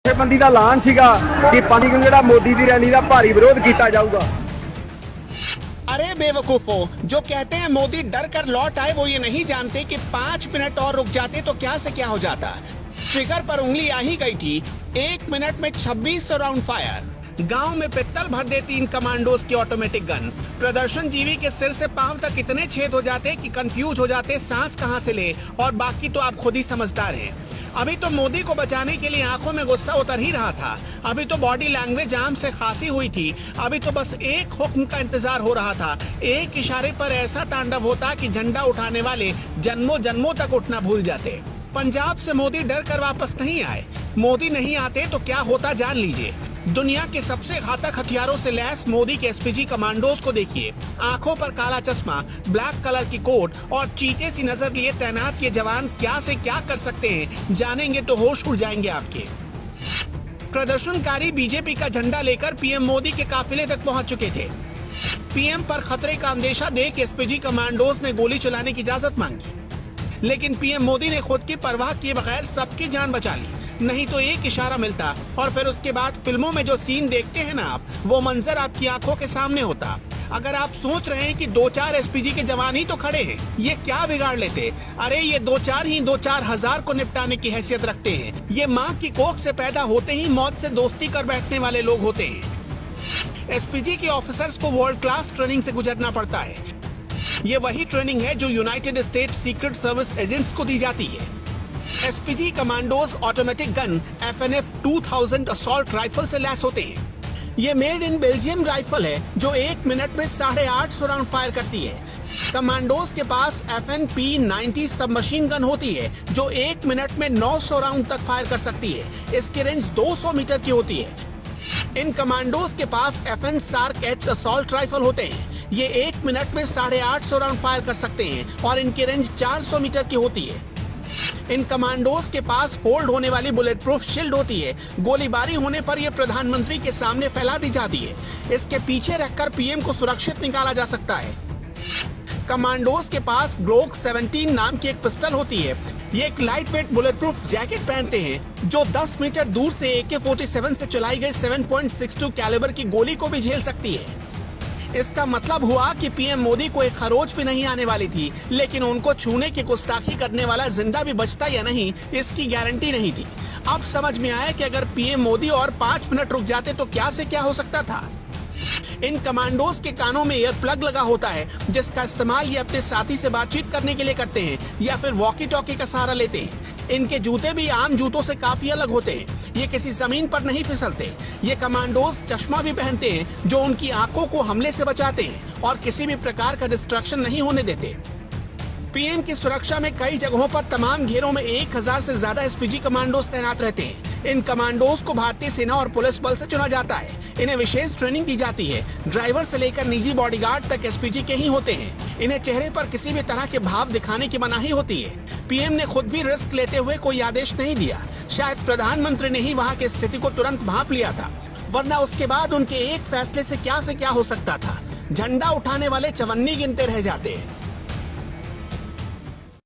जथेबंदी का ऐलान सीगा कि पानीगंज जिहड़ा मोदी की रैली का भारी विरोध किया जाऊगा। अरे बेवकूफो, जो कहते हैं मोदी डर कर लौट आए, वो ये नहीं जानते कि 5 मिनट और रुक जाते तो क्या से क्या हो जाता। ट्रिगर पर उंगली आ ही गई थी। 1 मिनट में 2600 राउंड फायर। गांव में पित्तल भर देती इन कमांडोज की ऑटोमेटिक गन। प्रदर्शन जीवी के सिर से पांव तक इतने छेद हो जाते कि कंफ्यूज हो जाते सांस कहां से ले, और बाकी तो आप खुद ही समझदार हैं। अभी तो मोदी को बचाने के लिए आंखों में गुस्सा उतर ही रहा था। अभी तो बॉडी लैंग्वेज जाम से खांसी हुई थी। अभी तो बस एक हुक्म का इंतजार हो रहा था। एक इशारे पर ऐसा तांडव होता कि झंडा उठाने वाले जन्मों जन्मों तक उठना भूल जाते। पंजाब से मोदी डर कर वापस नहीं आए। मोदी नहीं आते तो क्या होता जान लीजिए। दुनिया के सबसे घातक हथियारों से लैस मोदी के एसपीजी कमांडोज को देखिए। आंखों पर काला चश्मा, ब्लैक कलर की कोट और चीते सी नजर लिए तैनात ये जवान क्या से क्या कर सकते हैं, जानेंगे तो होश उड़ जाएंगे आपके। प्रदर्शनकारी बीजेपी का झंडा लेकर पीएम मोदी के काफिले तक पहुंच चुके थे। पीएम पर खतरे का अंदेशा देख एसपीजी कमांडोज ने गोली चलाने की इजाजत मांगी, लेकिन पीएम मोदी ने खुद की परवाह किए बगैर सबकी जान बचा ली। नहीं तो एक इशारा मिलता और फिर उसके बाद फिल्मों में जो सीन देखते हैं ना आप, वो मंजर आपकी आंखों के सामने होता। अगर आप सोच रहे हैं कि 2-4 एसपीजी के जवान ही तो खड़े हैं, ये क्या बिगाड़ लेते? अरे ये 2-4 ही 2-4 हजार को निपटाने की हैसियत रखते हैं। ये माँ की कोख से पैदा होते ही मौत से दोस्ती कर बैठने वाले लोग होते हैं। एसपीजी के ऑफिसर्स को वर्ल्ड क्लास ट्रेनिंग से गुजरना पड़ता है। ये वही ट्रेनिंग है जो United state secret service agents को दी जाती है। SPG commandos automatic gun FNF 2000 assault rifle से लैस होते हैं। ये मेड इन बेल्जियम राइफल है जो 1 मिनट में 850 राउंड फायर करती है। कमांडोज के पास FNP-90 सबमशीन गन होती है जो 1 मिनट में 900 राउंड तक फायर कर सकती है। इसकी रेंज 200 मीटर की होती है। इन कमांडोज के पास FN SARC H assault rifle होते हैं। ये 1 मिनट में 850 राउंड फायर कर सकते हैं और इनकी रेंज 400 मीटर की होती है। इन कमांडोज के पास फोल्ड होने वाली बुलेट प्रूफ शील्ड होती है। गोलीबारी होने पर यह प्रधानमंत्री के सामने फैला दी जाती है। इसके पीछे रखकर पीएम को सुरक्षित निकाला जा सकता है। कमांडोज के पास ग्लोक 17 नाम की एक पिस्टल होती है। ये एक light weight bullet proof jacket पहनते हैं जो 10 मीटर दूर से AK-47 से चलाई गई 7.62 कैलिबर की गोली को भी झेल सकती है। इसका मतलब हुआ कि पीएम मोदी को एक खरोच भी नहीं आने वाली थी, लेकिन उनको छूने की गुस्ताखी करने वाला जिंदा भी बचता या नहीं, इसकी गारंटी नहीं थी। अब समझ में आया कि अगर पीएम मोदी और 5 मिनट रुक जाते तो क्या से क्या हो सकता था। इन कमांडोज के कानों में ईयर प्लग लगा होता है जिसका इस्तेमाल ये अपने साथी से बातचीत करने के लिए करते हैं या फिर वॉकी टॉकी का सहारा लेते हैं। इनके जूते भी आम जूतों से काफी अलग होते हैं। ये किसी जमीन पर नहीं फिसलते। ये कमांडोज चश्मा भी पहनते हैं जो उनकी आंखों को हमले से बचाते हैं और किसी भी प्रकार का डिस्ट्रैक्शन नहीं होने देते। पीएम की सुरक्षा में कई जगहों पर तमाम घेरों में 1000 से ज्यादा एसपीजी कमांडोज तैनात रहते हैं। इन कमांडोज को भारतीय सेना और पुलिस बल से चुना जाता है। इन्हें विशेष ट्रेनिंग दी जाती है। ड्राइवर से लेकर निजी बॉडीगार्ड तक एसपीजी के ही होते हैं। इन्हें चेहरे पर किसी भी तरह के भाव दिखाने की मनाही होती है। पीएम ने खुद भी रिस्क लेते हुए कोई आदेश नहीं दिया। शायद प्रधानमंत्री ने ही वहाँ की स्थिति को तुरंत भांप लिया था, वरना उसके बाद उनके एक फैसले से क्या हो सकता था। झंडा उठाने वाले चवन्नी गिनते रह जाते हैं।